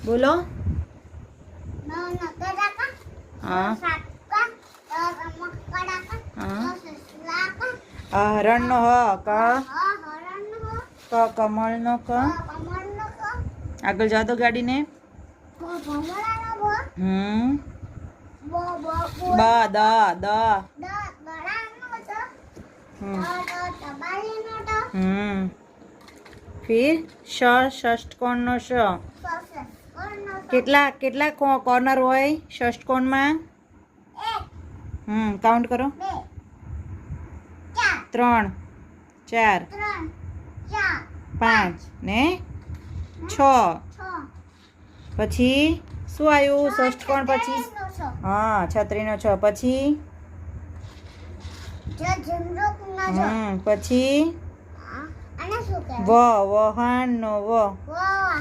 બોલો. ન નકરાકા હા સાકા મકડાકા હા. સસલાકા હરણનો હ ક હરણનો ક કમળનો ક. કમળનો ક આગળ જાઓ તો ગાડીને. ભમરાનો ભ હમ. બ બ બ દ દ. દડાનો દ હમ તબાલીનો દ હમ. ફિર ષષ્ઠકોણનો શ. સસકોનો સ કેટલા કોર્નર હોય ષષ્ઠકોણમાં? એક કાઉન્ટ કરો. 2 4 3 4 3 4 5 ને 6. 6 પછી શું આવ્યું ષષ્ઠકોણ પછી? છત્રીનો સ હા છત્રીનો 6 પછી. ઝુમરૂકનો ઝ પછી અને શું વ કહેવાય વહાણનો વ. વાહ